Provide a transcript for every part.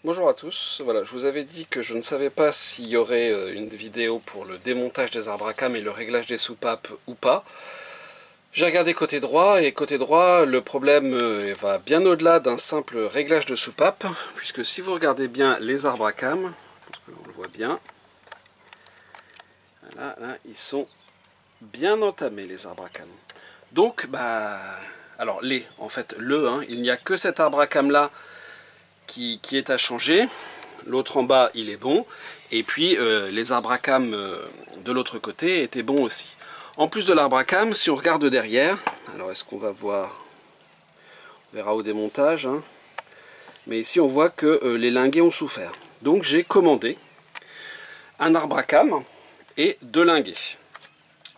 Bonjour à tous, voilà, je vous avais dit que je ne savais pas s'il y aurait une vidéo pour le démontage des arbres à cames et le réglage des soupapes ou pas. J'ai regardé côté droit, et côté droit, le problème va bien au-delà d'un simple réglage de soupape, puisque si vous regardez bien les arbres à cames, parce que l'on le voit bien, voilà, là, ils sont bien entamés les arbres à cames. Donc, alors en fait, il n'y a que cet arbre à cames là qui est à changer. L'autre en bas, il est bon. Et puis, les arbres à cames de l'autre côté étaient bons aussi. En plus de l'arbre à cames, si on regarde derrière, alors est-ce qu'on va voir? On verra au démontage. Hein. Mais ici, on voit que les linguets ont souffert. Donc, j'ai commandé un arbre à cames et deux linguets.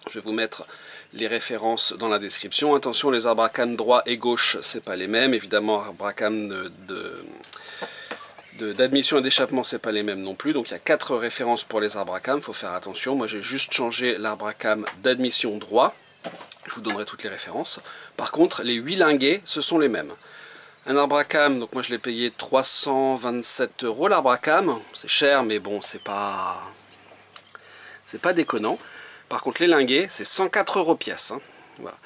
Je vais vous mettre les références dans la description. Attention, les arbres à cames droit et gauche, c'est pas les mêmes. Évidemment, arbre à cames d'admission et d'échappement, c'est pas les mêmes non plus. Donc il y a 4 références pour les arbres à cames, il faut faire attention. Moi j'ai juste changé l'arbre à cames d'admission droit. Je vous donnerai toutes les références. Par contre, les 8 linguets, ce sont les mêmes. Un arbre à cames, donc moi je l'ai payé 327 € l'arbre à cames. C'est cher, mais bon, c'est pas déconnant. Par contre, les linguets, c'est 104 € pièce. Hein. Voilà.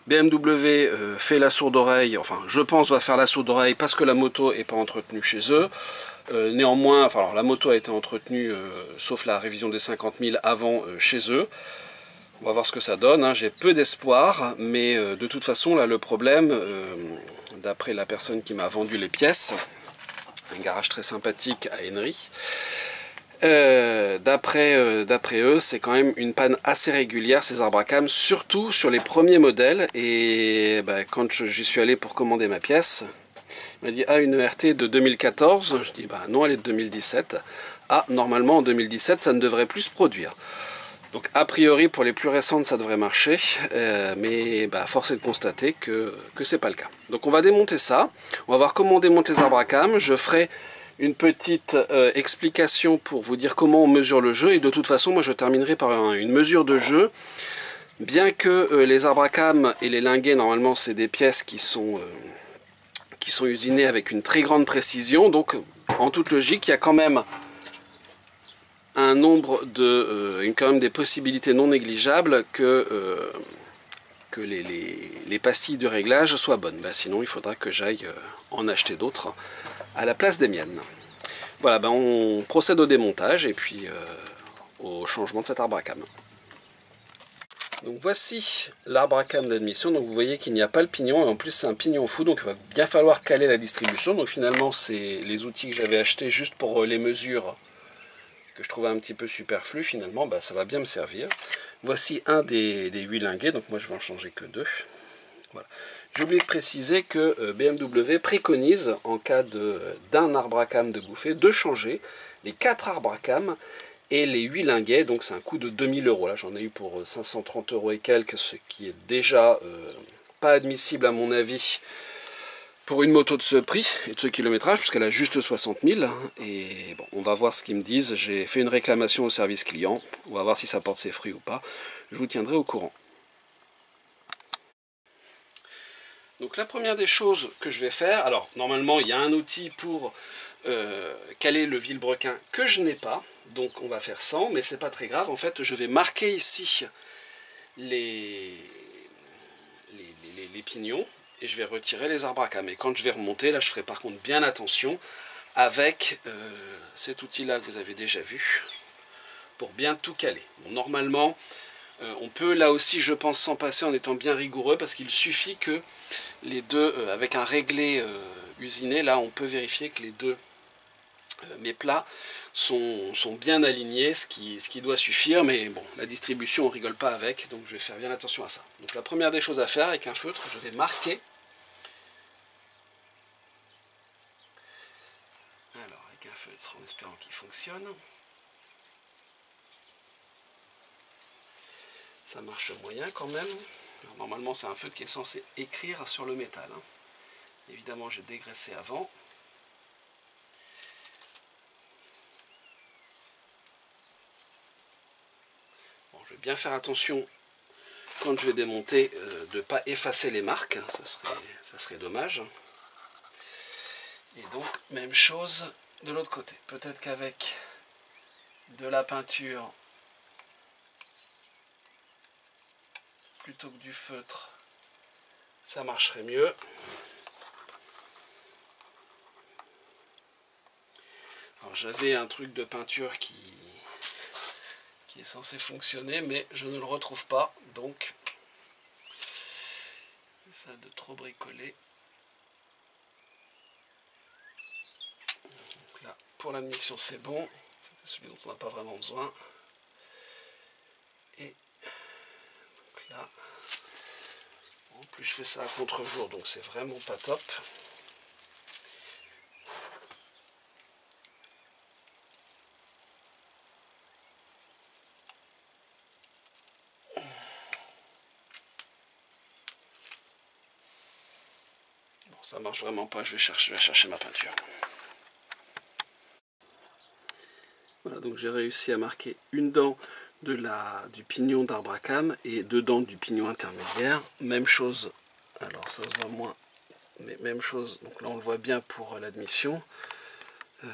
BMW fait la sourde oreille, enfin je pense va faire la sourde oreille parce que la moto n'est pas entretenue chez eux. Néanmoins, enfin alors, la moto a été entretenue, sauf la révision des 50 000 avant chez eux. On va voir ce que ça donne, hein. J'ai peu d'espoir, mais de toute façon là le problème, d'après la personne qui m'a vendu les pièces, un garage très sympathique à Henry, d'après eux, c'est quand même une panne assez régulière ces arbres à cames, surtout sur les premiers modèles. Et quand j'y suis allé pour commander ma pièce, il m'a dit une ERT de 2014. Je dis non, elle est de 2017. Normalement en 2017 ça ne devrait plus se produire. Donc a priori pour les plus récentes ça devrait marcher, mais force est de constater que c'est pas le cas. Donc on va démonter ça, on va voir comment on démonte les arbres à cames. Je ferai une petite explication pour vous dire comment on mesure le jeu, et de toute façon moi je terminerai par une mesure de jeu, bien que les arbres à cames et les linguets normalement c'est des pièces qui sont usinées avec une très grande précision, donc en toute logique il y a quand même un nombre quand même des possibilités non négligeables que les pastilles de réglage soient bonnes. Sinon il faudra que j'aille en acheter d'autres à la place des miennes. Voilà, on procède au démontage et puis au changement de cet arbre à cames. Donc voici l'arbre à cames d'admission. Donc vous voyez qu'il n'y a pas le pignon, et en plus c'est un pignon fou, donc il va bien falloir caler la distribution. Donc finalement c'est les outils que j'avais achetés juste pour les mesures, que je trouvais un petit peu superflu. Finalement ça va bien me servir. Voici un des 8 linguets, donc moi je vais en changer que 2. Voilà. J'ai oublié de préciser que BMW préconise, en cas d'un arbre à cames de bouffée, de changer les 4 arbres à cames et les 8 linguets. Donc c'est un coût de 2000 €. Là j'en ai eu pour 530 € et quelques, ce qui est déjà pas admissible à mon avis pour une moto de ce prix et de ce kilométrage, puisqu'elle a juste 60 000. Et bon, on va voir ce qu'ils me disent. J'ai fait une réclamation au service client. On va voir si ça porte ses fruits ou pas. Je vous tiendrai au courant. Donc la première des choses que je vais faire, alors normalement il y a un outil pour caler le vilebrequin que je n'ai pas, donc on va faire sans, mais c'est pas très grave. En fait je vais marquer ici les pignons et je vais retirer les arbres à cames. Et quand je vais remonter, là je ferai par contre bien attention avec cet outil là que vous avez déjà vu, pour bien tout caler. Bon, normalement on peut là aussi, je pense, s'en passer en étant bien rigoureux, parce qu'il suffit que les deux, avec un réglé usiné, là on peut vérifier que les deux mes plats sont bien alignés, ce qui doit suffire. Mais bon, la distribution on rigole pas avec, donc je vais faire bien attention à ça. Donc la première des choses à faire, avec un feutre, je vais marquer. Alors avec un feutre, en espérant qu'il fonctionne. Ça marche moyen quand même. Alors, normalement c'est un feutre qui est censé écrire sur le métal. Hein. Évidemment j'ai dégraissé avant. Bon, je vais bien faire attention quand je vais démonter de ne pas effacer les marques. Ça serait dommage. Et donc même chose de l'autre côté. Peut-être qu'avec de la peinture plutôt que du feutre, ça marcherait mieux. Alors j'avais un truc de peinture qui est censé fonctionner, mais je ne le retrouve pas, donc ça de trop bricoler. Donc là, pour l'admission c'est bon, c'est celui dont on n'a pas vraiment besoin. Et donc là, en plus je fais ça à contre-jour, donc c'est vraiment pas top. Ça marche vraiment pas, je vais chercher ma peinture. Voilà, donc j'ai réussi à marquer une dent du pignon d'arbre à cames et deux dents du pignon intermédiaire. Même chose, alors ça se voit moins, mais même chose, donc là on le voit bien pour l'admission. Là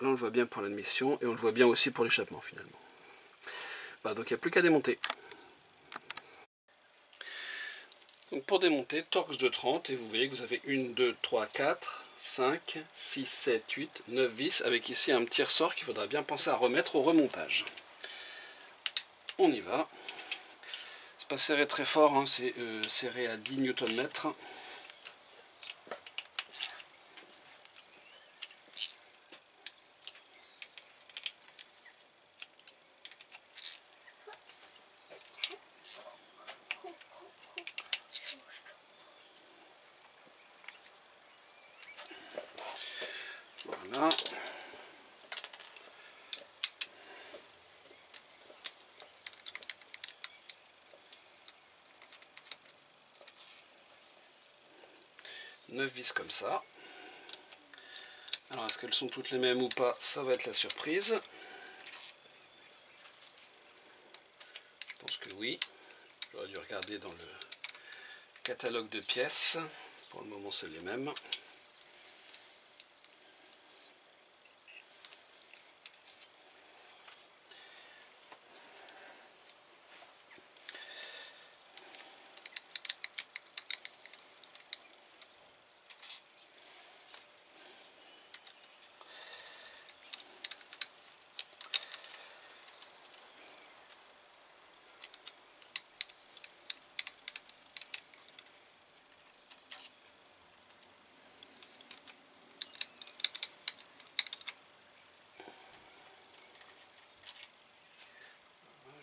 on le voit bien pour l'admission et on le voit bien aussi pour l'échappement finalement. Voilà, donc il n'y a plus qu'à démonter. Donc pour démonter, Torx de 30 et vous voyez que vous avez 1, 2, 3, 4, 5, 6, 7, 8, 9 vis avec ici un petit ressort qu'il faudra bien penser à remettre au remontage. On y va. C'est pas serré très fort, hein, c'est serré à 10 Nm. Voilà. Neuf vis comme ça. Alors est-ce qu'elles sont toutes les mêmes ou pas? Ça va être la surprise. Je pense que oui. J'aurais dû regarder dans le catalogue de pièces. Pour le moment c'est les mêmes.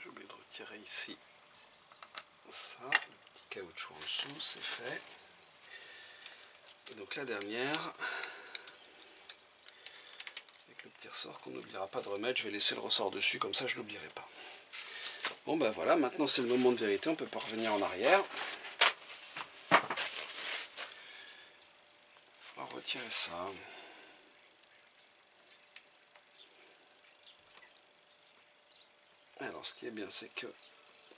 J'ai oublié de retirer ici ça, le petit caoutchouc en dessous, c'est fait. Et donc la dernière, avec le petit ressort qu'on n'oubliera pas de remettre, je vais laisser le ressort dessus, comme ça je ne l'oublierai pas. Bon ben voilà, maintenant c'est le moment de vérité, on ne peut pas revenir en arrière. On va retirer ça. Alors ce qui est bien, c'est que ne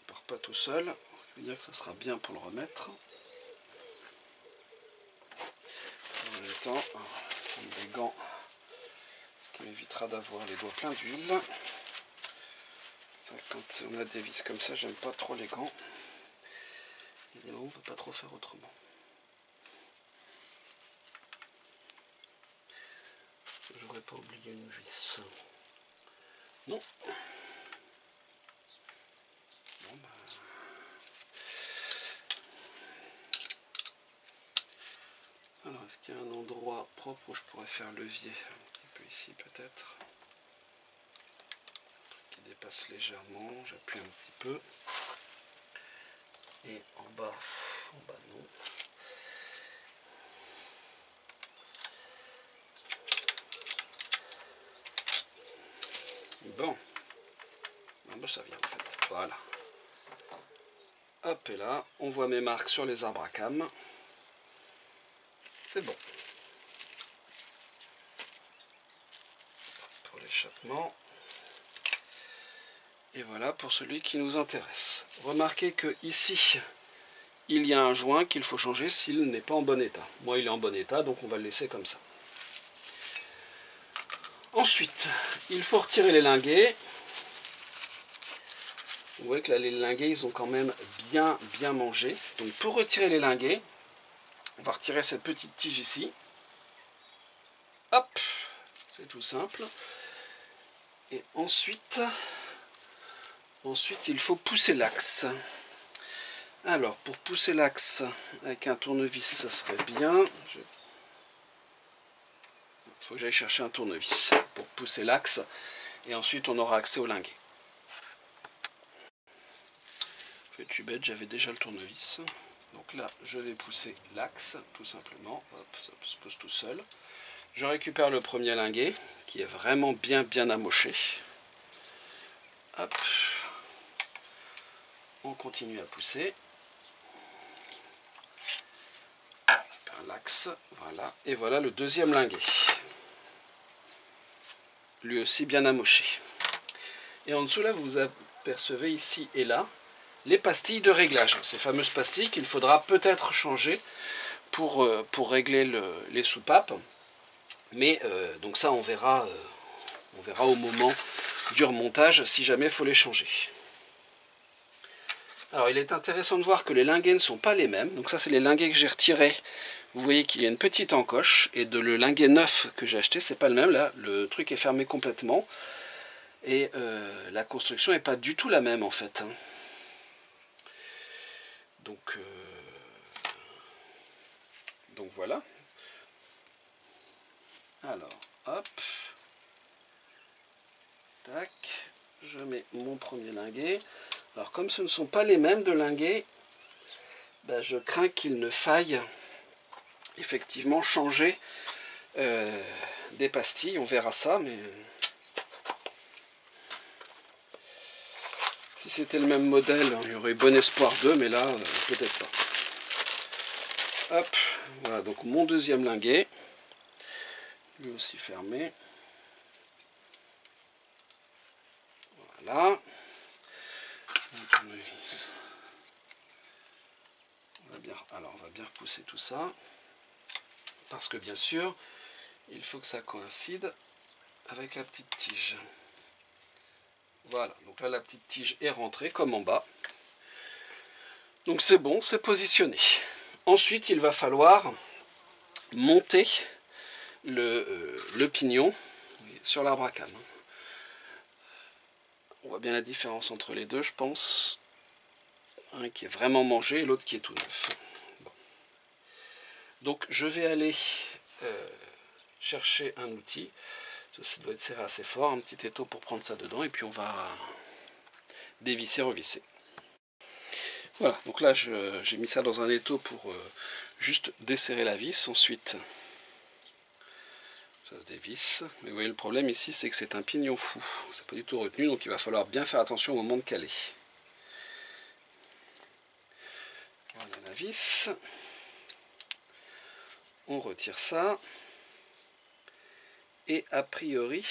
part pas tout seul, ce qui veut dire que ça sera bien pour le remettre. En même temps, on va prendre des gants, ce qui m'évitera d'avoir les doigts pleins d'huile. Quand on a des vis comme ça, j'aime pas trop les gants. Évidemment, on ne peut pas trop faire autrement. J'aurais pas oublié une vis. Non. Bon, bah. Alors, est-ce qu'il y a un endroit propre où je pourrais faire levier? Un petit peu ici, peut-être. Qui dépasse légèrement. J'appuie un petit peu. Et en bas non. Bon. Ah bah, ça vient en fait. Voilà. Hop, et là, on voit mes marques sur les arbres à cames. C'est bon. Pour l'échappement. Et voilà pour celui qui nous intéresse. Remarquez que ici, il y a un joint qu'il faut changer s'il n'est pas en bon état. Moi, il est en bon état, donc on va le laisser comme ça. Ensuite, il faut retirer les linguets. Vous voyez que là, les linguets, ils ont quand même bien mangé. Donc pour retirer les linguets, on va retirer cette petite tige ici. Hop, c'est tout simple. Et ensuite, il faut pousser l'axe. Alors, pour pousser l'axe avec un tournevis, ça serait bien. Il faut que j'aille chercher un tournevis pour pousser l'axe. Et ensuite, on aura accès au linguet. Je suis bête, j'avais déjà le tournevis. Donc là, je vais pousser l'axe, tout simplement. Hop, ça se pose tout seul. Je récupère le premier linguet, qui est vraiment bien amoché. Hop. On continue à pousser. Par l'axe, voilà. Et voilà le deuxième linguet. Lui aussi bien amoché. Et en dessous, là, vous apercevez ici et là les pastilles de réglage. Ces fameuses pastilles qu'il faudra peut-être changer pour régler les soupapes. Mais donc ça, on verra au moment du remontage si jamais il faut les changer. Alors il est intéressant de voir que les linguets ne sont pas les mêmes. Donc ça, c'est les linguets que j'ai retirés. Vous voyez qu'il y a une petite encoche. Et de le linguet neuf que j'ai acheté, c'est pas le même. Là, le truc est fermé complètement. Et la construction n'est pas du tout la même en fait. Donc voilà. Alors, hop. Tac. Je mets mon premier linguet. Alors comme ce ne sont pas les mêmes de linguets, ben, je crains qu'il ne faille effectivement changer des pastilles. On verra ça, mais si c'était le même modèle, il y aurait bon espoir d'eux, mais là, peut-être pas. Hop, voilà donc mon deuxième linguet, lui aussi fermé. Voilà. On va bien repousser tout ça, parce que bien sûr, il faut que ça coïncide avec la petite tige. Voilà, donc là la petite tige est rentrée comme en bas. Donc c'est bon, c'est positionné. Ensuite, il va falloir monter le pignon sur l'arbre à cames. On voit bien la différence entre les deux, je pense. Un qui est vraiment mangé et l'autre qui est tout neuf. Bon. Donc je vais aller chercher un outil. Ceci doit être serré assez fort, un petit étau pour prendre ça dedans, et puis on va dévisser, revisser. Voilà, donc là j'ai mis ça dans un étau pour juste desserrer la vis. Ensuite, ça se dévisse. Mais vous voyez, le problème ici, c'est que c'est un pignon fou. C'est pas du tout retenu, donc il va falloir bien faire attention au moment de caler. Voilà la vis. On retire ça. Et a priori,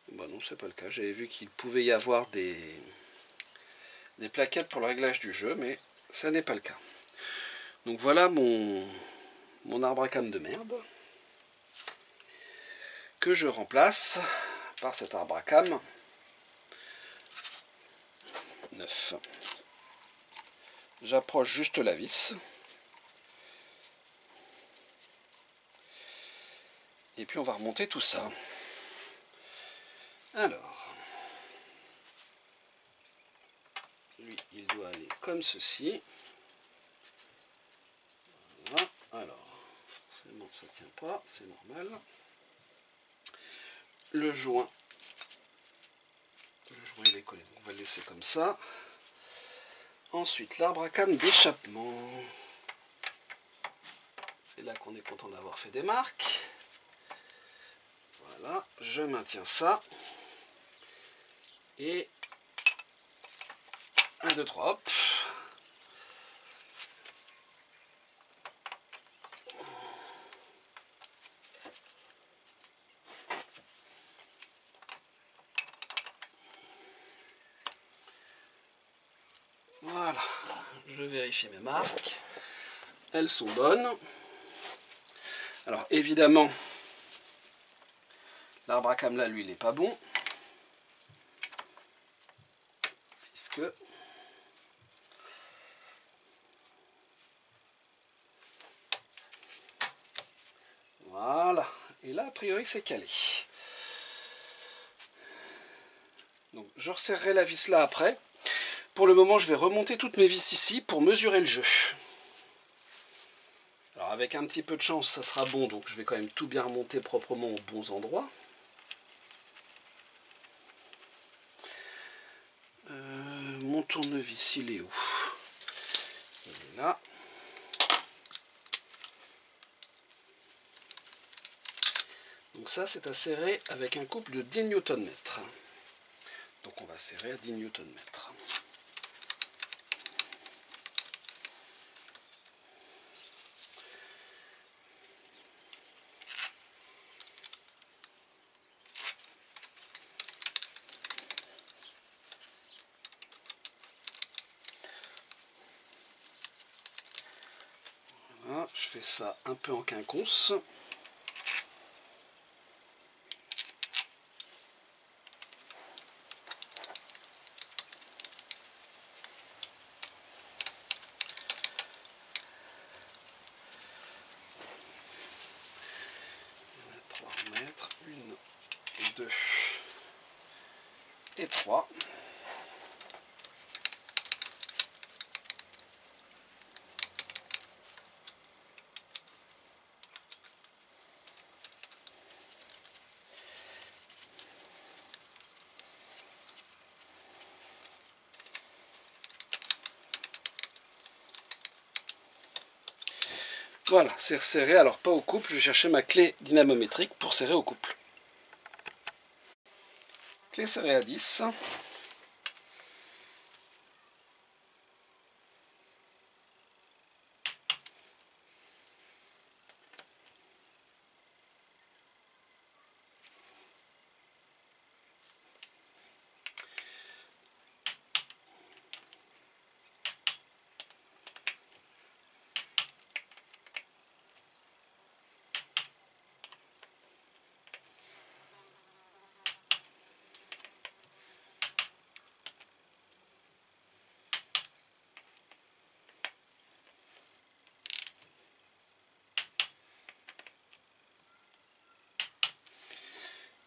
bon non, c'est pas le cas. J'avais vu qu'il pouvait y avoir des plaquettes pour le réglage du jeu, mais ça n'est pas le cas. Donc voilà mon arbre à cames de merde, que je remplace par cet arbre à cames neuf. J'approche juste la vis. Et puis on va remonter tout ça. Alors, lui, il doit aller comme ceci. Voilà. Alors, forcément, ça ne tient pas, c'est normal. Le joint, il est collé, on va le laisser comme ça. Ensuite, l'arbre à cames d'échappement. C'est là qu'on est content d'avoir fait des marques. Voilà, je maintiens ça. Et 1, 2, 3, hop. Voilà, je vérifie mes marques. Elles sont bonnes. Alors évidemment, L'arbre à camelin, lui, il n'est pas bon. Puisque... Voilà. Et là, a priori, c'est calé. Donc, je resserrerai la vis là après. Pour le moment, je vais remonter toutes mes vis ici pour mesurer le jeu. Alors, avec un petit peu de chance, ça sera bon. Donc, je vais quand même tout bien remonter proprement aux bons endroits. Mon tournevis, il est où? Il est là. Donc ça, c'est à serrer avec un couple de 10 Nm. Donc on va serrer à 10 Nm. Voilà, je fais ça un peu en quinconce. Et 3. Voilà, c'est resserré, alors pas au couple, je vais chercher ma clé dynamométrique pour serrer au couple. Clé serrée à 10.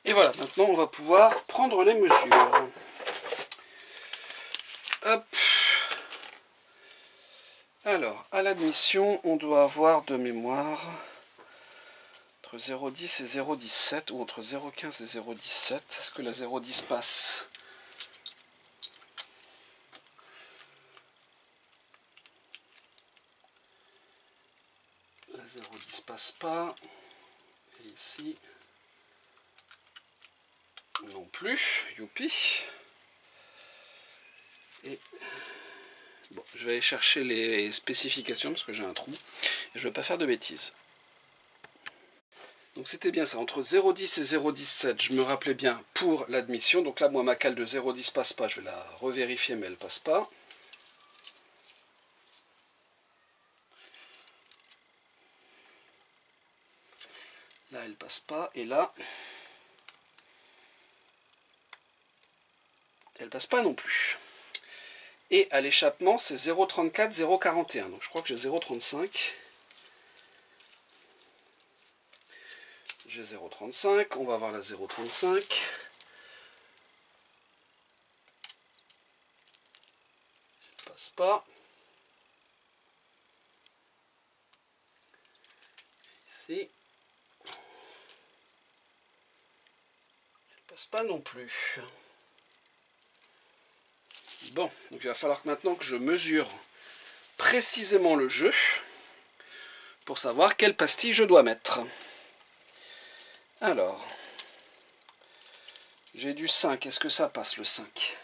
Et voilà, maintenant on va pouvoir prendre les mesures. Hop. Alors, à l'admission, on doit avoir de mémoire entre 0,10 et 0,17 ou entre 0,15 et 0,17. Est-ce que la 0,10 passe? La 0,10 passe pas. Et ici, non plus. Youpi. Et bon, je vais aller chercher les spécifications parce que j'ai un trou et je ne veux pas faire de bêtises. Donc c'était bien ça, entre 0,10 et 0,17, je me rappelais bien pour l'admission. Donc là, moi, ma cale de 0,10 passe pas, je vais la revérifier, mais elle passe pas. Là, elle passe pas, et là, elle passe pas non plus. Et à l'échappement, c'est 0,34, 0,41. Donc je crois que j'ai 0,35. J'ai 0,35, on va voir la 0,35. Elle passe pas. Ici. Elle passe pas non plus. Bon, donc il va falloir que maintenant que je mesure précisément le jeu pour savoir quelle pastille je dois mettre. Alors, j'ai du 5, est-ce que ça passe le 5?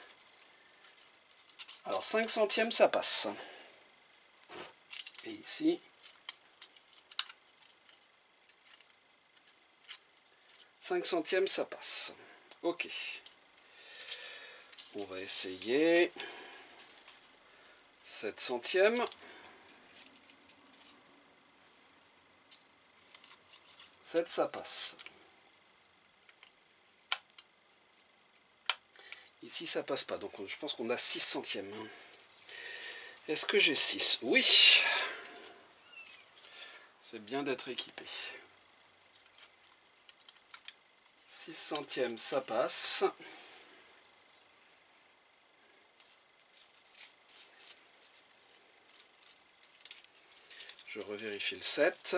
Alors 5 centièmes ça passe. Et ici, 5 centièmes ça passe. Ok. On va essayer 7 centièmes. 7 ça passe. Ici ça passe pas, donc je pense qu'on a 6 centièmes. Est-ce que j'ai 6? Oui. C'est bien d'être équipé. 6 centièmes, ça passe. Je revérifie le 7.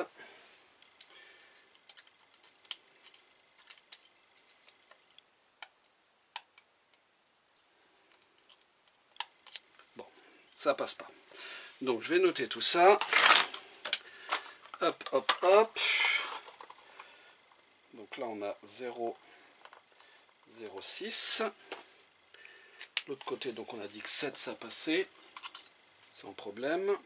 Bon, ça passe pas. Donc je vais noter tout ça. Hop, hop, hop. Donc là on a 0, 0,6. L'autre côté, donc on a dit que 7 ça passait. Sans problème.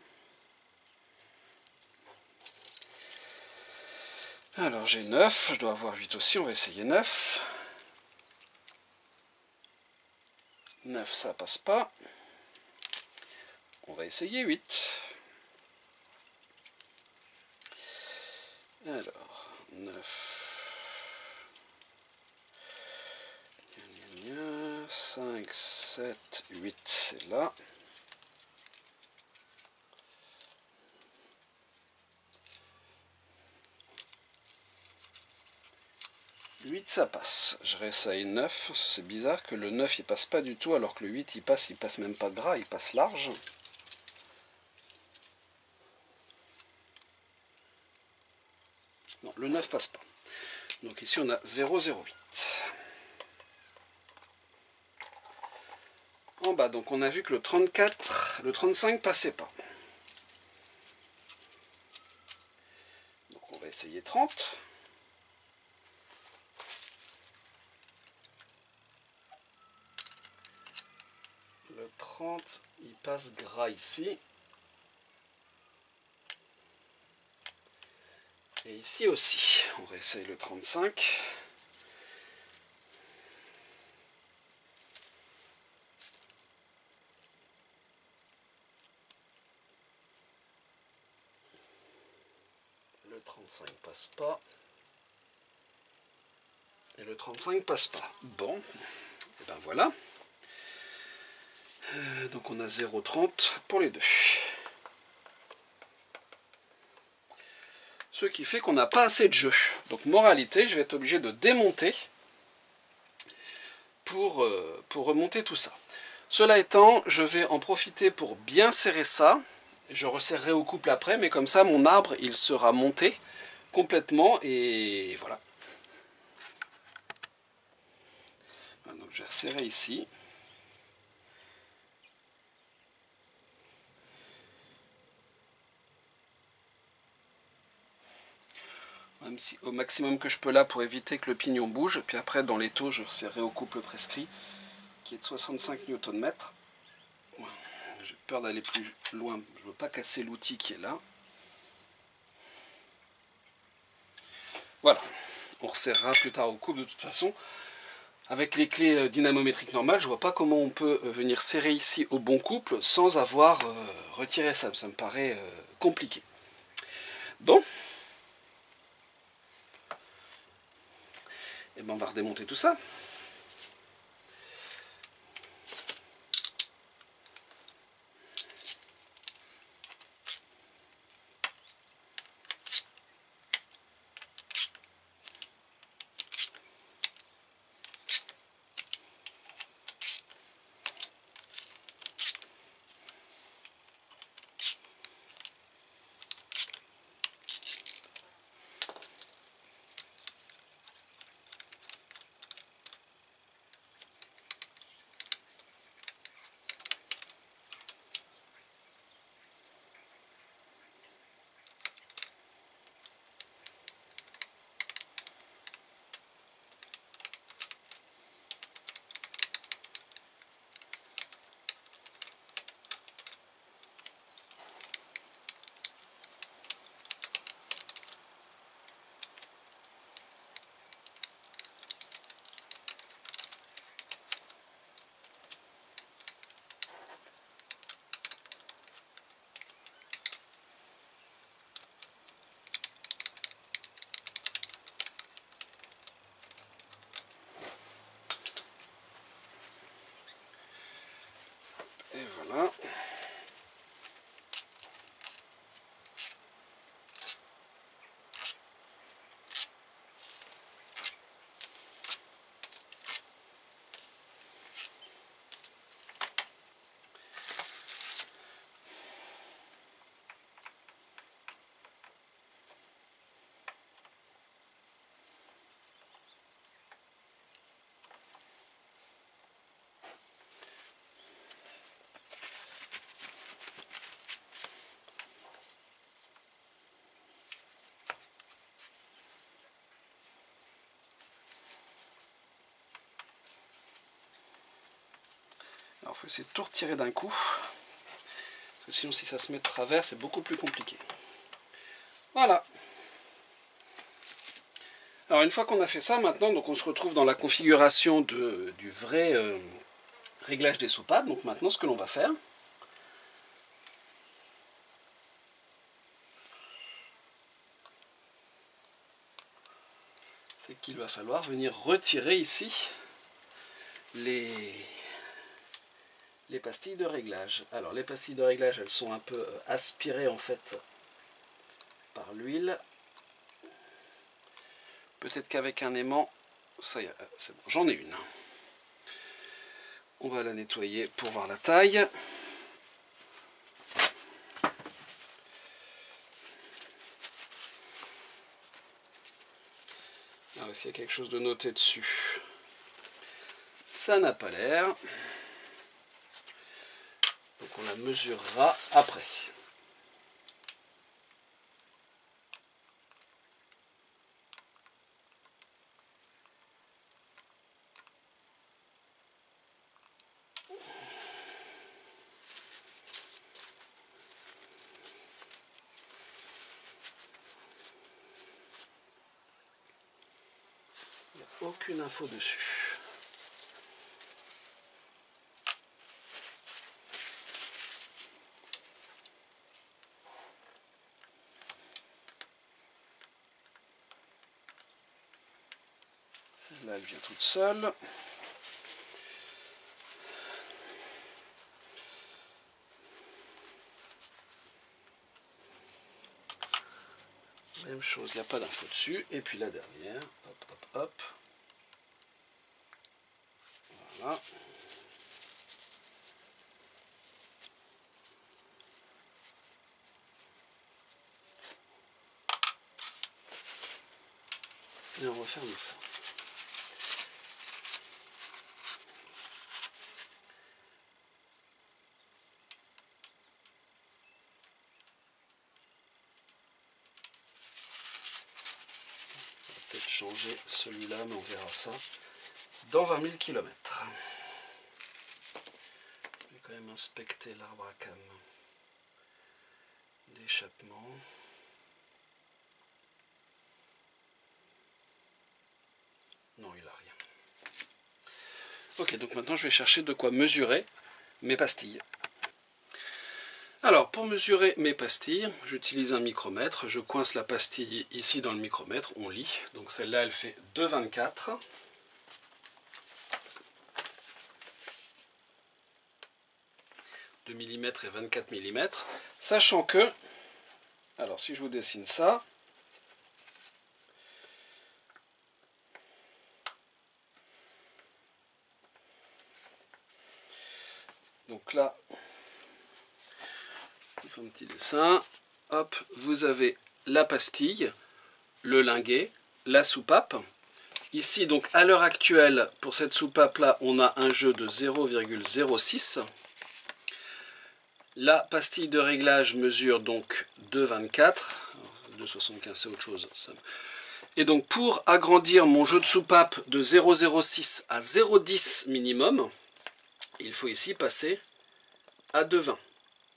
Alors j'ai 9, je dois avoir 8 aussi, on va essayer 9. 9 ça passe pas. On va essayer 8. Alors, 9. 5, 7, 8, c'est là. 8 ça passe. Je réessaye 9. C'est bizarre que le 9 il passe pas du tout alors que le 8 il passe même pas gras, il passe large. Non, le 9 passe pas. Donc ici on a 0,08. En bas, donc on a vu que le 34, le 35 passait pas. Donc on va essayer 30. Le 30, il passe gras ici. Et ici aussi, on réessaye le 35. Le 35 passe pas. Et le 35 passe pas. Bon, et ben voilà. Donc on a 0,30 pour les deux. Ce qui fait qu'on n'a pas assez de jeu. Donc moralité, je vais être obligé de démonter pour remonter tout ça. Cela étant, je vais en profiter pour bien serrer ça. Je resserrerai au couple après, mais comme ça mon arbre il sera monté complètement et voilà. Donc je vais resserrer ici. Même si au maximum que je peux là pour éviter que le pignon bouge. Puis après dans les taux je resserrerai au couple prescrit qui est de 65 Nm. J'ai peur d'aller plus loin, je ne veux pas casser l'outil qui est là. Voilà, on resserrera plus tard au couple de toute façon. Avec les clés dynamométriques normales, je ne vois pas comment on peut venir serrer ici au bon couple sans avoir retiré ça. Ça me paraît compliqué. Bon. Et ben on va redémonter tout ça. faut essayer de tout retirer d'un coup. Parce que sinon, si ça se met de travers, c'est beaucoup plus compliqué. Voilà. Alors une fois qu'on a fait ça, maintenant, donc on se retrouve dans la configuration du vrai réglage des soupapes. Donc maintenant, ce que l'on va faire, c'est qu'il va falloir venir retirer ici les pastilles de réglage. Alors les pastilles de réglage, elles sont un peu aspirées en fait par l'huile. Peut-être qu'avec un aimant, ça y est, c'est bon, j'en ai une. On va la nettoyer pour voir la taille. Alors, est-ce qu'il y a quelque chose de noté dessus? Ça n'a pas l'air. Donc on la mesurera après. Il n'y a aucune info dessus. Celle-là, elle vient toute seule. Même chose, il n'y a pas d'info dessus. Et puis la dernière, hop, hop, hop. Voilà. Et on referme ça. Peut-être changer celui-là, mais on verra ça dans 20 000 km. Je vais quand même inspecter l'arbre à cam d'échappement. Non, il n'a rien. Ok, donc maintenant je vais chercher de quoi mesurer mes pastilles. Alors, pour mesurer mes pastilles, j'utilise un micromètre. Je coince la pastille ici dans le micromètre, on lit. Donc celle-là, elle fait 2,24. De mm et 24 mm. Sachant que, alors si je vous dessine ça, donc là, je fais un petit dessin. Hop, vous avez la pastille, le linguet, la soupape. Ici, donc à l'heure actuelle, pour cette soupape-là, on a un jeu de 0,06. La pastille de réglage mesure donc 2,24. 2,75 c'est autre chose. Et donc pour agrandir mon jeu de soupape de 0,06 à 0,10 minimum, il faut ici passer à 2,20.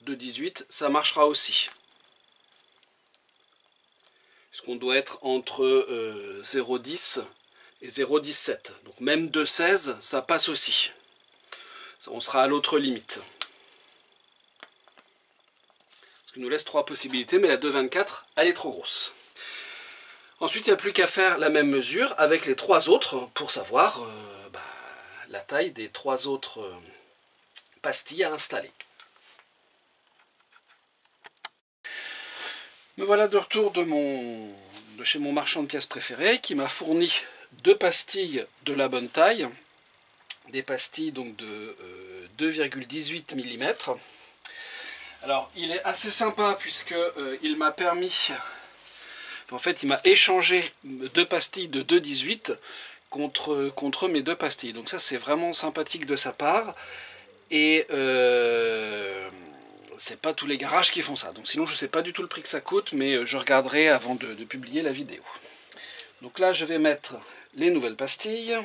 2,18, ça marchera aussi. Puisqu'on doit être entre 0,10 et 0,17. Donc même 2,16, ça passe aussi. On sera à l'autre limite. Ce qui nous laisse 3 possibilités, mais la 2,24, elle est trop grosse. Ensuite, il n'y a plus qu'à faire la même mesure avec les 3 autres pour savoir la taille des 3 autres pastilles à installer. Me voilà de retour de chez mon marchand de pièces préféré qui m'a fourni 2 pastilles de la bonne taille. Des pastilles donc de 2,18 mm. Alors il est assez sympa puisque il m'a permis, en fait il m'a échangé 2 pastilles de 2,18 contre mes 2 pastilles. Donc ça c'est vraiment sympathique de sa part. Et c'est pas tous les garages qui font ça. Donc sinon je sais pas du tout le prix que ça coûte, mais je regarderai avant de publier la vidéo. Donc là je vais mettre les nouvelles pastilles.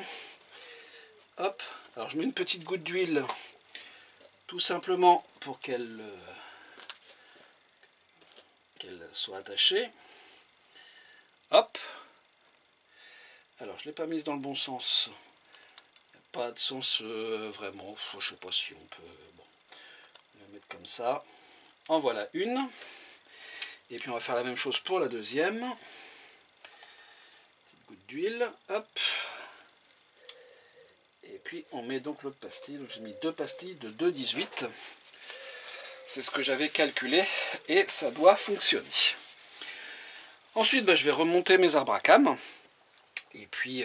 Hop, alors je mets une petite goutte d'huile tout simplement pour qu'elle soit attachée. Hop. Alors je ne l'ai pas mise dans le bon sens. Pas de sens vraiment. Je sais pas si on peut. Bon, on va mettre comme ça. En voilà une. Et puis on va faire la même chose pour la deuxième. Petite goutte d'huile. Hop. Et puis on met donc l'autre pastille. Donc j'ai mis 2 pastilles de 2,18. C'est ce que j'avais calculé et ça doit fonctionner. Ensuite, je vais remonter mes arbres à cames. Et puis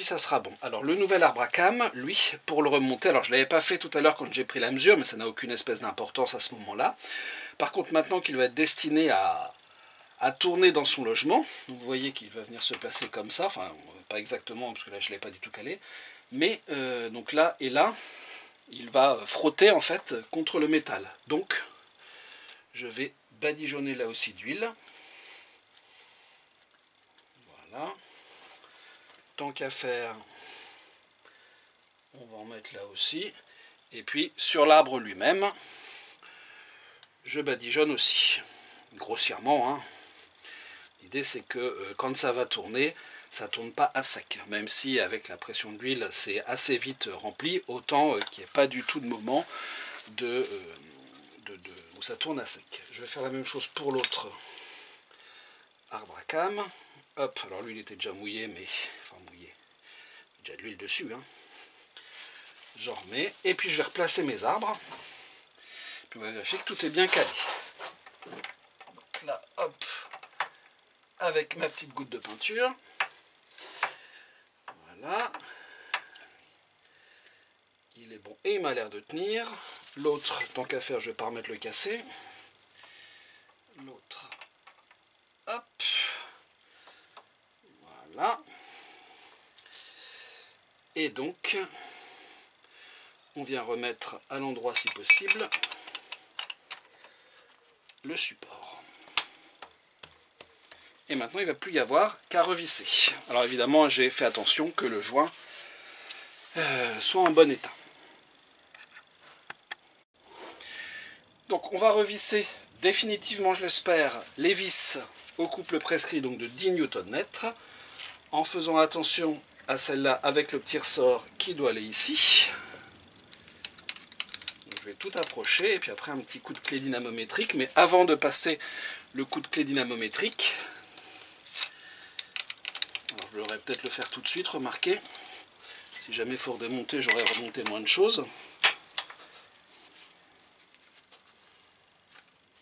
ça sera bon. Alors le nouvel arbre à cames, lui, pour le remonter, alors je ne l'avais pas fait tout à l'heure quand j'ai pris la mesure, mais ça n'a aucune espèce d'importance à ce moment-là. Par contre, maintenant qu'il va être destiné à tourner dans son logement, donc vous voyez qu'il va venir se placer comme ça, enfin pas exactement, parce que là je ne l'ai pas du tout calé, mais donc là et là, il va frotter en fait contre le métal. Donc je vais badigeonner là aussi d'huile. Voilà. Tant qu'à faire, on va en mettre là aussi. Et puis sur l'arbre lui-même, je badigeonne aussi. Grossièrement, hein. L'idée c'est que quand ça va tourner, ça ne tourne pas à sec. Même si avec la pression de l'huile, c'est assez vite rempli, autant qu'il n'y ait pas du tout de moment où ça tourne à sec. Je vais faire la même chose pour l'autre arbre à cames. Hop, alors lui il était déjà mouillé, mais enfin mouillé, déjà de l'huile dessus, hein. J'en remets, et puis je vais replacer mes arbres, puis on va vérifier que tout est bien calé. Donc là, hop, avec ma petite goutte de peinture, voilà, il est bon et il m'a l'air de tenir. L'autre, tant qu'à faire, je vais pas remettre le casser. L'autre, hop, voilà. Et donc, on vient remettre à l'endroit si possible le support. Et maintenant, il ne va plus y avoir qu'à revisser. Alors évidemment, j'ai fait attention que le joint soit en bon état. Donc on va revisser définitivement, je l'espère, les vis au couple prescrit donc de 10 Nm, en faisant attention à celle-là avec le petit ressort qui doit aller ici. Donc, je vais tout approcher et puis après un petit coup de clé dynamométrique, mais avant de passer le coup de clé dynamométrique, alors je devrais peut-être le faire tout de suite, remarquez, si jamais il faut redémonter, j'aurais remonté moins de choses.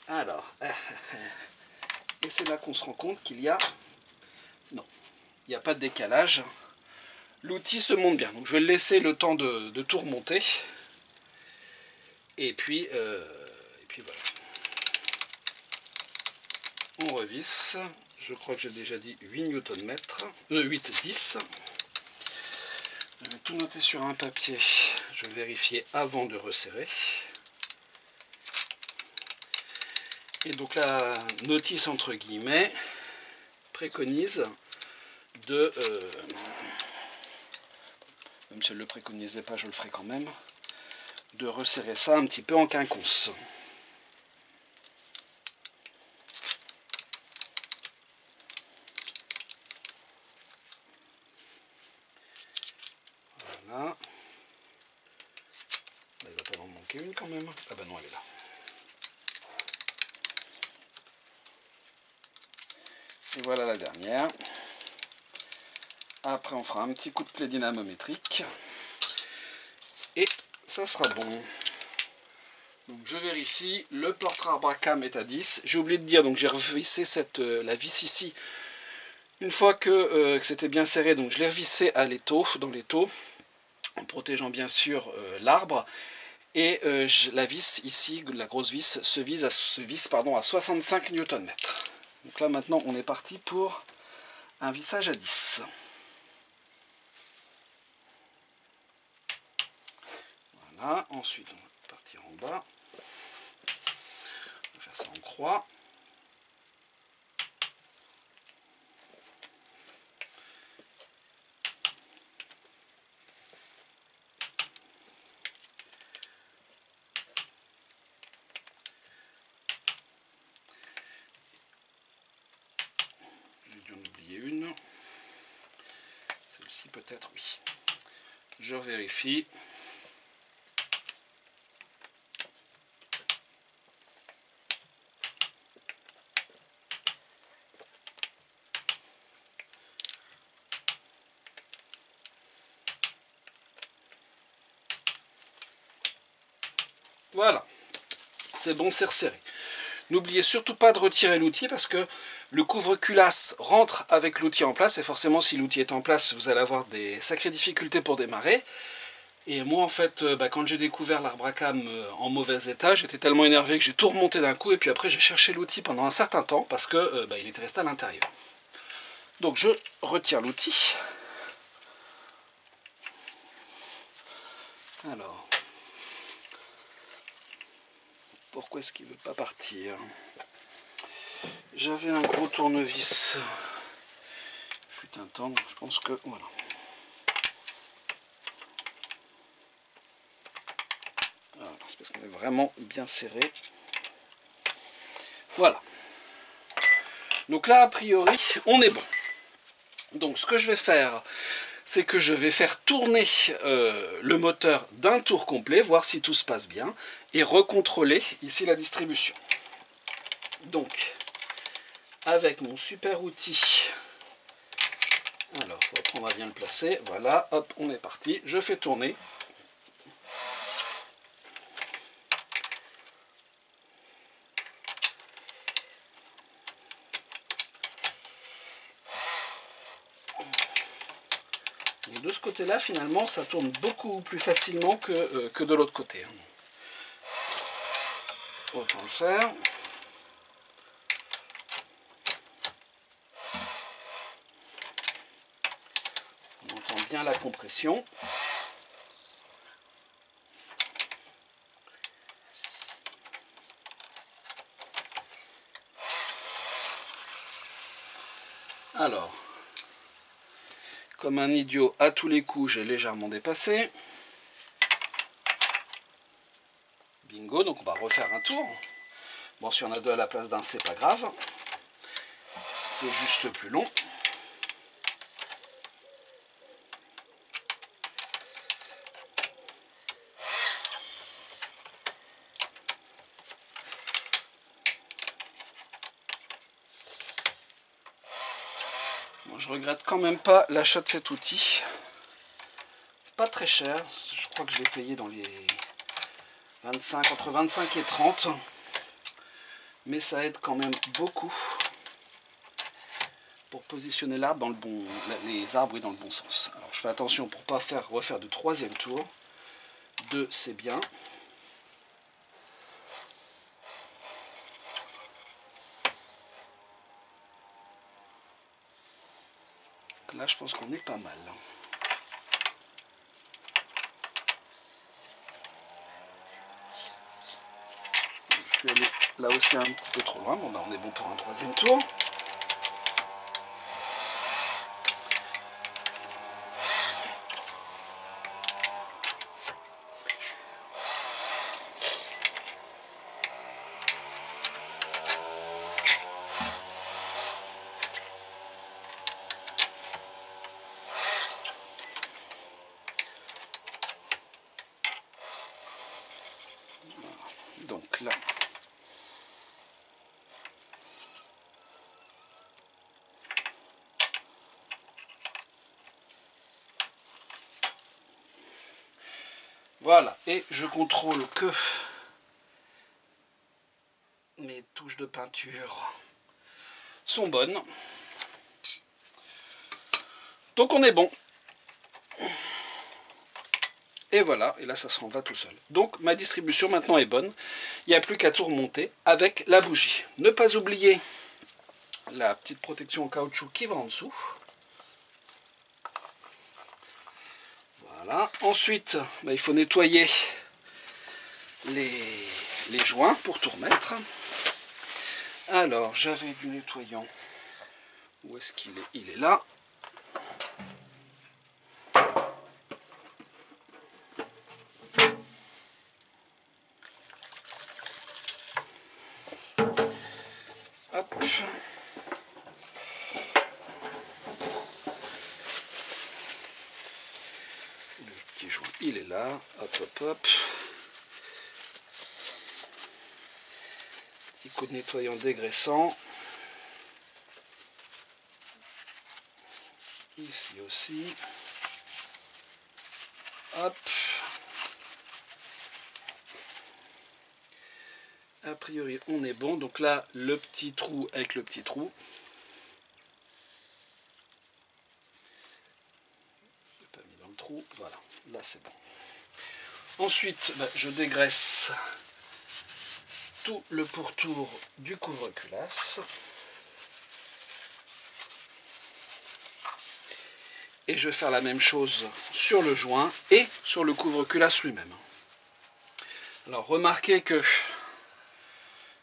Alors, et c'est là qu'on se rend compte qu'il y a, non, il n'y a pas de décalage. L'outil se monte bien, donc je vais le laisser le temps de tout remonter. Et puis voilà. On revisse. Je crois que j'ai déjà dit 8 Nm, 8-10. Je vais tout noter sur un papier. Je vais vérifier avant de resserrer. Et donc la notice entre guillemets préconise de, même si elle ne le préconisait pas, je le ferai quand même, de resserrer ça un petit peu en quinconce. Voilà. Il ne va pas en manquer une quand même. Ah ben non, elle est là. Et voilà la dernière. Après on fera un petit coup de clé dynamométrique. Et ça sera bon. Donc je vérifie, le porte-arbre à cam est à 10. J'ai oublié de dire, donc j'ai revissé la vis ici. Une fois que c'était bien serré, donc je l'ai revissé à l'étau, dans l'étau, en protégeant bien sûr l'arbre. Et la vis ici, la grosse vis, se vise à 65 Nm. Donc là maintenant on est parti pour un vissage à 10. Voilà, ensuite on va partir en bas. On va faire ça en croix. peut-être, oui. Je vérifie. Voilà, c'est bon, c'est resserré. N'oubliez surtout pas de retirer l'outil parce que le couvre-culasse rentre avec l'outil en place et forcément si l'outil est en place vous allez avoir des sacrées difficultés pour démarrer. Et moi en fait quand j'ai découvert l'arbre à cam en mauvais état, j'étais tellement énervé que j'ai tout remonté d'un coup et puis après j'ai cherché l'outil pendant un certain temps parce que il était resté à l'intérieur. Donc je retire l'outil. Alors, pourquoi est-ce qu'il ne veut pas partir? J'avais un gros tournevis. Fut un temps, donc je pense que voilà. C'est parce qu'on est vraiment bien serré. Voilà. Donc là, a priori, on est bon. Donc ce que je vais faire, c'est que je vais faire tourner le moteur d'un tour complet, voir si tout se passe bien, et recontrôler ici la distribution. Donc, avec mon super outil, alors il faut apprendre à bien le placer, voilà, hop, on est parti, je fais tourner. De ce côté-là, finalement, ça tourne beaucoup plus facilement que de l'autre côté. Autant le faire. On entend bien la compression. Alors, comme un idiot, à tous les coups, j'ai légèrement dépassé. Bingo, donc on va refaire un tour. Bon, si on a deux à la place d'un, c'est pas grave. C'est juste plus long. Bon, je regrette quand même pas l'achat de cet outil. C'est pas très cher. Je crois que je l'ai payé dans les 25, entre 25 et 30. Mais ça aide quand même beaucoup pour positionner l'arbre dans le bon, les arbres dans le bon sens. Alors je fais attention pour ne pas refaire de troisième tour. 2 c'est bien. Donc là je pense qu'on est pas mal. Je suis allé là aussi un petit peu trop loin. Bon ben on est bon pour un troisième tour. Donc là, voilà, et je contrôle que mes touches de peinture sont bonnes. Donc on est bon. Et voilà, et là ça s'en va tout seul. Donc ma distribution maintenant est bonne. Il n'y a plus qu'à tout remonter avec la bougie. Ne pas oublier la petite protection en caoutchouc qui va en dessous. Voilà. Ensuite, il faut nettoyer les joints pour tout remettre. Alors, j'avais du nettoyant. Où est-ce qu'il est? Il est là. Hop. là, hop hop hop. Petit coup de nettoyant dégraissant. Ici aussi. Hop. A priori on est bon. Donc là le petit trou avec le petit trou. Je l'ai pas mis dans le trou. Voilà. Là c'est bon. Ensuite je dégraisse tout le pourtour du couvre-culasse. Et je vais faire la même chose sur le joint et sur le couvre-culasse lui-même. Alors remarquez que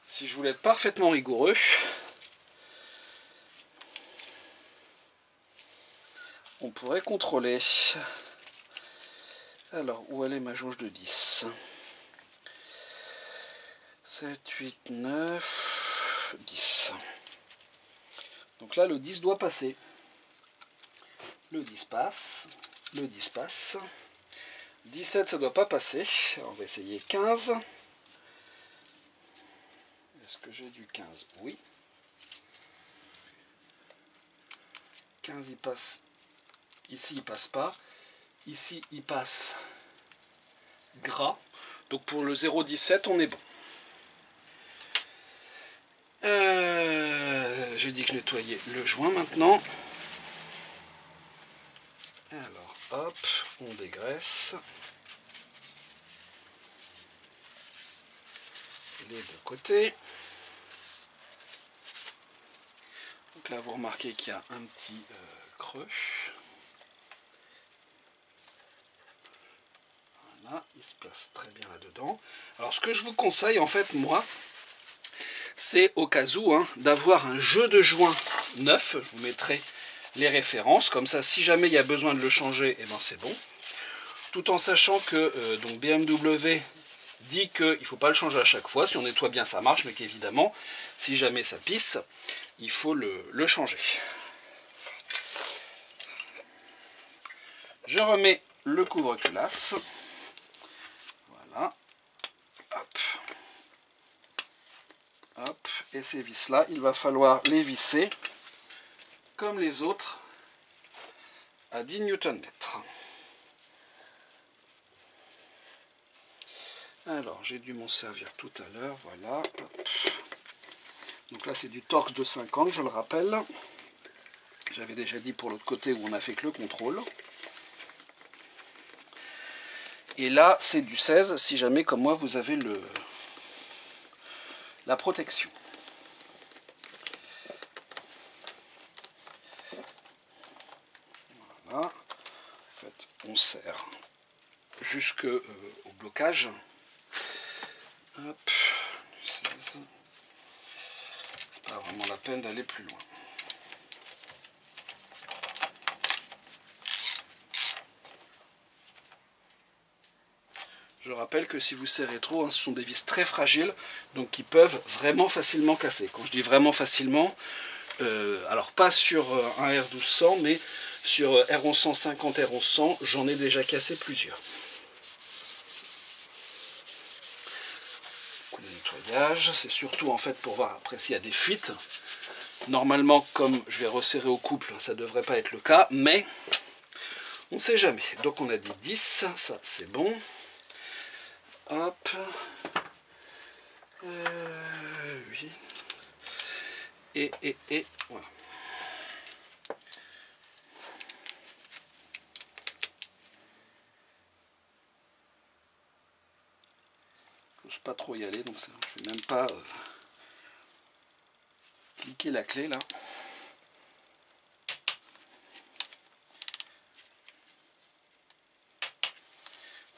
si je voulais être parfaitement rigoureux, on pourrait contrôler. Alors où elle est ma jauge de 10? 7, 8, 9, 10. Donc là le 10 doit passer. Le 10 passe, le 10 passe, 17 ça ne doit pas passer, alors on va essayer 15. Est-ce que j'ai du 15? Oui. 15 il passe, ici il passe pas, ici il passe gras, donc pour le 0,17 on est bon. J'ai dit que je nettoyais le joint maintenant. Alors, hop, on dégraisse les deux côtés. Donc là, vous remarquez qu'il y a un petit creux. Voilà, il se place très bien là-dedans. Alors, ce que je vous conseille, en fait, moi, c'est au cas où d'avoir un jeu de joint neuf. Je vous mettrai les références, comme ça si jamais il y a besoin de le changer, et ben c'est bon. Tout en sachant que donc BMW dit qu'il ne faut pas le changer à chaque fois, si on nettoie bien ça marche, mais qu'évidemment, si jamais ça pisse, il faut le changer. Je remets le couvre-culasse. Voilà. Hop. Hop. Et ces vis-là, il va falloir les visser comme les autres, à 10 Nm. Alors, j'ai dû m'en servir tout à l'heure, voilà. Hop. Donc là, c'est du Torx de 50, je le rappelle. J'avais déjà dit pour l'autre côté où on a fait que le contrôle. Et là, c'est du 16, si jamais, comme moi, vous avez la protection. Voilà. En fait, on serre jusqu'au blocage. Hop, 16. C'est pas vraiment la peine d'aller plus loin. Je rappelle que si vous serrez trop, ce sont des vis très fragiles, donc qui peuvent vraiment facilement casser. Quand je dis vraiment facilement, alors pas sur un R1200, mais sur R1150, R1100, j'en ai déjà cassé plusieurs. Coup de nettoyage, c'est surtout en fait pour voir après s'il y a des fuites. Normalement, comme je vais resserrer au couple, ça ne devrait pas être le cas, mais on ne sait jamais. Donc on a dit 10, ça c'est bon. Hop. Oui. Et voilà. Je n'ose pas trop y aller, donc je ne vais même pas cliquer la clé là.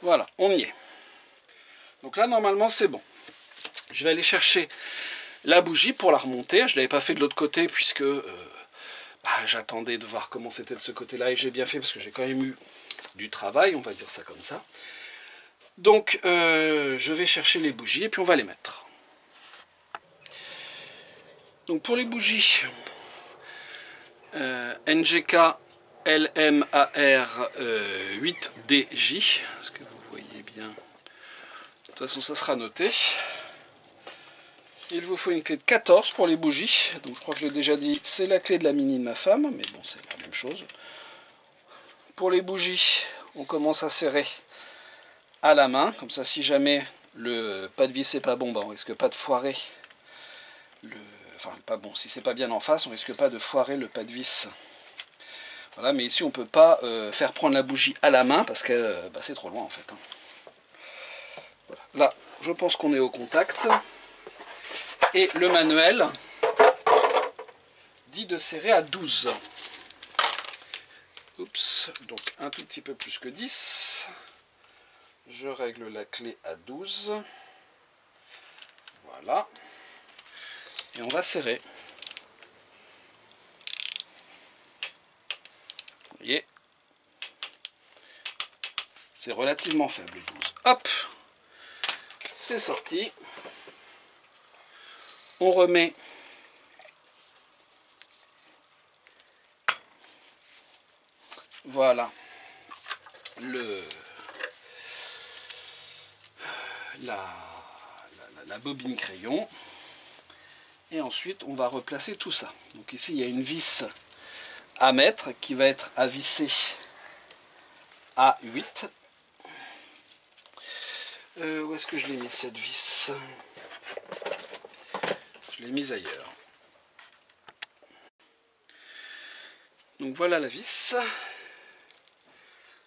Voilà, on y est. Donc là, normalement, c'est bon. Je vais aller chercher la bougie pour la remonter. Je ne l'avais pas fait de l'autre côté puisque j'attendais de voir comment c'était de ce côté-là. Et j'ai bien fait parce que j'ai quand même eu du travail, on va dire ça comme ça. Donc, je vais chercher les bougies et puis on va les mettre. Donc, pour les bougies, NGK LMAR 8DJ, est-ce que vous bien, de toute façon ça sera noté. Il vous faut une clé de 14 pour les bougies. Donc je crois que je l'ai déjà dit, c'est la clé de la mini de ma femme, mais bon, c'est la même chose. Pour les bougies, on commence à serrer à la main. Comme ça, si jamais le pas de vis n'est pas bon, ben on risque pas de foirer. Enfin, pas bon, si c'est pas bien en face, on risque pas de foirer le pas de vis. Voilà, mais ici, on peut pas faire prendre la bougie à la main parce que c'est trop loin en fait. Voilà. Là, je pense qu'on est au contact. Et le manuel dit de serrer à 12. Oups, donc un tout petit peu plus que 10. Je règle la clé à 12. Voilà. Et on va serrer. Vous voyez, c'est relativement faible, 12. Hop, c'est sorti. On remet voilà la bobine crayon. Et ensuite, on va replacer tout ça. Donc ici, il y a une vis à mettre qui va être à visser à 8. Où est-ce que je l'ai mis cette vis? Je l'ai mise ailleurs. Donc voilà la vis.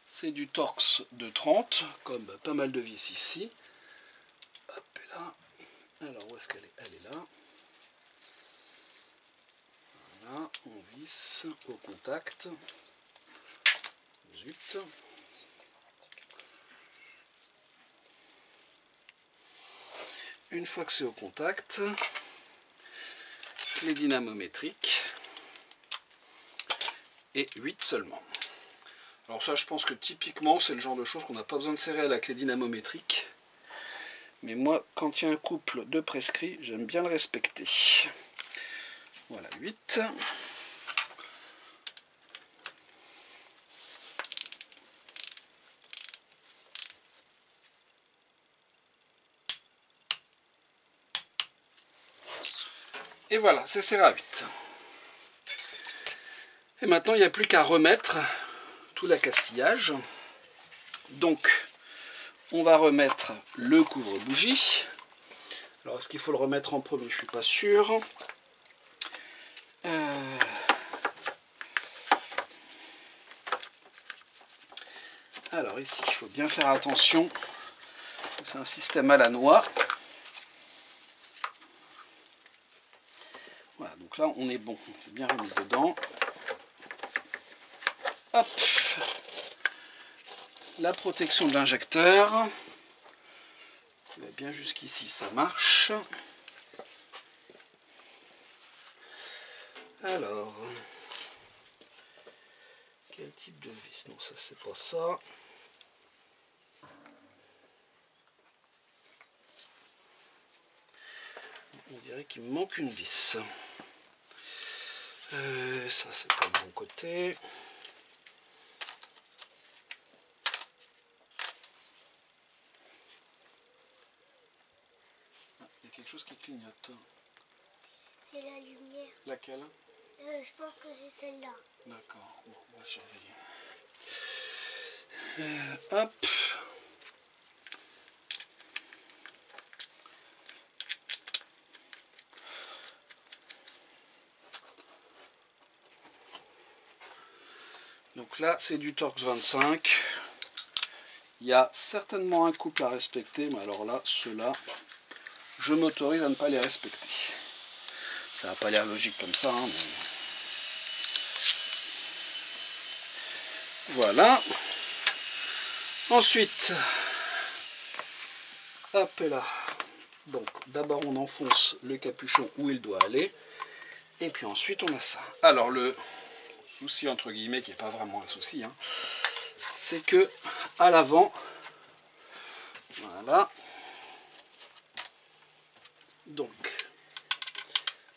C'est du Torx de 30, comme pas mal de vis ici. Hop, et là. Alors où est-ce qu'elle est? Elle est là. Voilà, on visse au contact. Zut. Une fois que c'est au contact, clé dynamométrique et 8 seulement. Alors ça, je pense que typiquement c'est le genre de choses qu'on n'a pas besoin de serrer à la clé dynamométrique, mais moi quand il y a un couple de prescrits, j'aime bien le respecter. Voilà, 8. Et voilà, c'est serré à 8. Et maintenant, il n'y a plus qu'à remettre tout l'accastillage. Donc, on va remettre le couvre-bougie. Alors, est-ce qu'il faut le remettre en premier? Je ne suis pas sûr. Alors ici, il faut bien faire attention. C'est un système à la noix. Voilà, donc là, on est bon. C'est bien remis dedans. Hop, la protection de l'injecteur. Bien jusqu'ici, ça marche. Alors, quel type de vis? Non, ça c'est pas ça. On dirait qu'il me manque une vis. Ça c'est pas le bon côté. Il y a quelque chose qui clignote. C'est la lumière. Laquelle? Je pense que c'est celle-là. D'accord, bon, on va surveiller. Hop. Donc là, c'est du Torx 25. Il y a certainement un couple à respecter, mais alors là, ceux-là, je m'autorise à ne pas les respecter. Ça n'a pas l'air logique comme ça, hein, mais... Voilà. Ensuite, hop là. Donc, d'abord, on enfonce le capuchon où il doit aller. Et puis ensuite, on a ça. Alors, le souci, entre guillemets, qui n'est pas vraiment un souci, hein, c'est que à l'avant, voilà. Donc,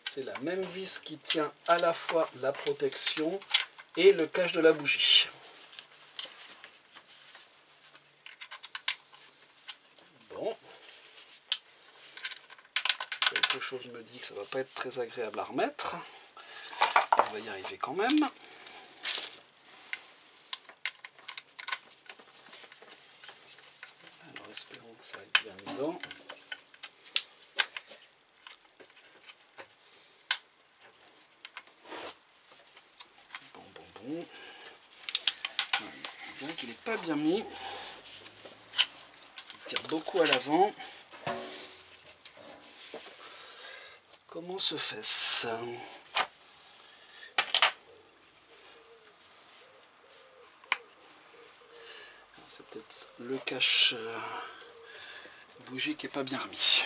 c'est la même vis qui tient à la fois la protection et le cache de la bougie. chose me dit que ça va pas être très agréable à remettre. On va y arriver quand même. Alors espérons que ça aille bien dedans. Bon. Voilà. On dirait qu'il n'est pas bien mis. Il tire beaucoup à l'avant. Comment se fait-ce? C'est peut-être le cache bougie qui n'est pas bien remis.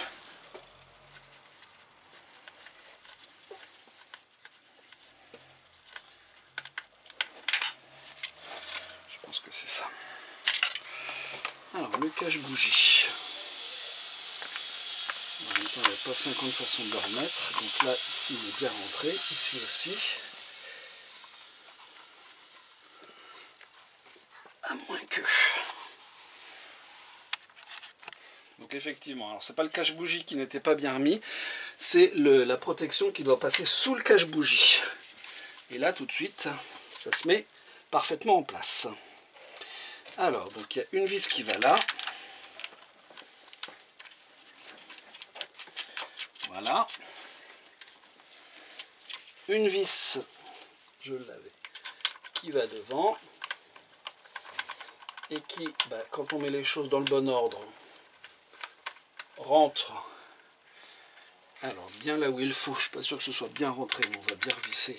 Je pense que c'est ça. Alors le cache bougie. En même temps, il n'y a pas 50 façons de le remettre. Donc là, ici, il est bien rentré. Ici aussi. À moins que... Donc effectivement, alors c'est pas le cache-bougie qui n'était pas bien remis, c'est la protection qui doit passer sous le cache-bougie. Et là, tout de suite, ça se met parfaitement en place. Alors, donc il y a une vis qui va là. Voilà. Une vis, je l'avais, qui va devant. Et qui, quand on met les choses dans le bon ordre, rentre alors bien là où il faut. Je ne suis pas sûr que ce soit bien rentré, mais on va bien revisser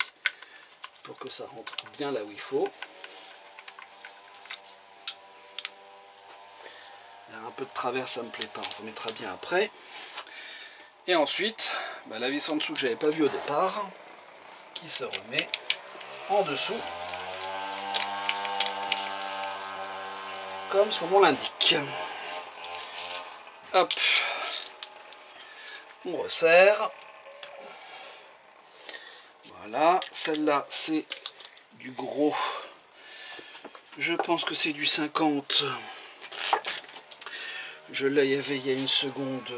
pour que ça rentre bien là où il faut. Il y a un peu de travers, ça ne me plaît pas, on remettra bien après. Et ensuite, la vis en dessous que j'avais pas vue au départ, qui se remet en dessous, comme son nom l'indique. Hop, on resserre. Voilà, celle-là c'est du gros. Je pense que c'est du 50. Je l'avais il y a une seconde,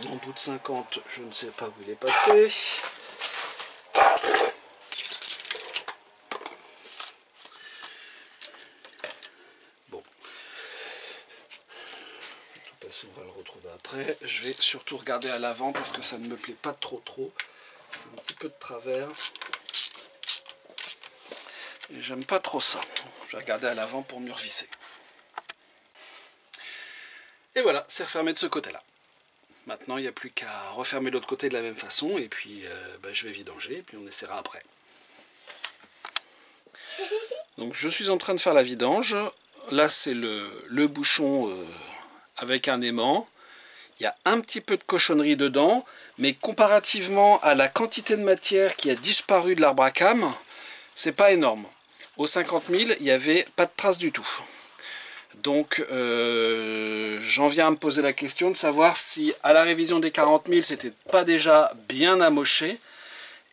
en bout de 50, je ne sais pas où il est passé. Bon. De toute façon, on va le retrouver après. Je vais surtout regarder à l'avant parce que ça ne me plaît pas trop. C'est un petit peu de travers. Et j'aime pas trop ça. Je vais regarder à l'avant pour mieux revisser. Et voilà, c'est refermé de ce côté-là. Maintenant, il n'y a plus qu'à refermer l'autre côté de la même façon, et puis je vais vidanger, et puis on essaiera après. Donc je suis en train de faire la vidange. Là, c'est le bouchon avec un aimant. Il y a un petit peu de cochonnerie dedans, mais comparativement à la quantité de matière qui a disparu de l'arbre à cames, c'est pas énorme. Au 50 000, il n'y avait pas de trace du tout. Donc j'en viens à me poser la question de savoir si à la révision des 40 000 c'était pas déjà bien amoché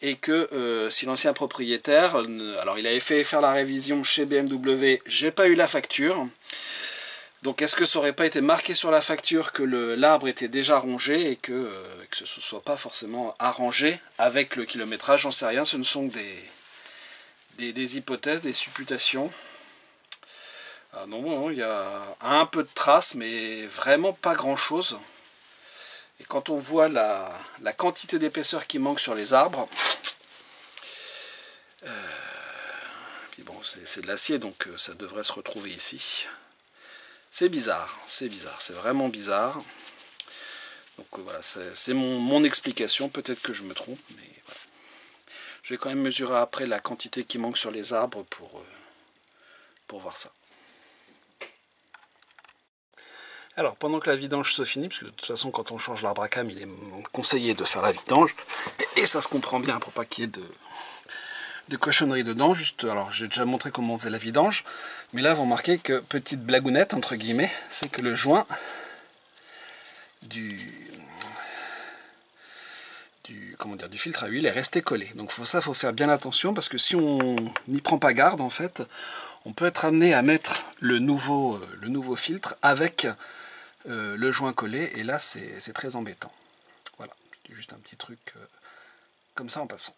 et que si l'ancien propriétaire, alors il avait fait faire la révision chez BMW, j'ai pas eu la facture, donc est-ce que ça aurait pas été marqué sur la facture que l'arbre était déjà rongé et que ce ne soit pas forcément arrangé avec le kilométrage, j'en sais rien, ce ne sont que des hypothèses, des supputations. Ah non, il y a un peu de traces, mais vraiment pas grand chose. Et quand on voit la quantité d'épaisseur qui manque sur les arbres, puis bon, c'est de l'acier, donc ça devrait se retrouver ici. C'est bizarre, c'est vraiment bizarre. Donc voilà, c'est mon explication, peut-être que je me trompe, mais voilà. Je vais quand même mesurer après la quantité qui manque sur les arbres pour voir ça. Alors, pendant que la vidange se finit, parce que de toute façon, quand on change l'arbre à cames, il est conseillé de faire la vidange, et ça se comprend bien pour pas qu'il y ait de cochonnerie dedans. Juste, alors, j'ai déjà montré comment on faisait la vidange, mais là, vous remarquez que, petite blagounette, entre guillemets, c'est que le joint du filtre à huile est resté collé. Donc ça, faut faire bien attention, parce que si on n'y prend pas garde, en fait, on peut être amené à mettre le nouveau filtre avec le joint collé, et là c'est très embêtant. Voilà, C'était juste un petit truc comme ça en passant.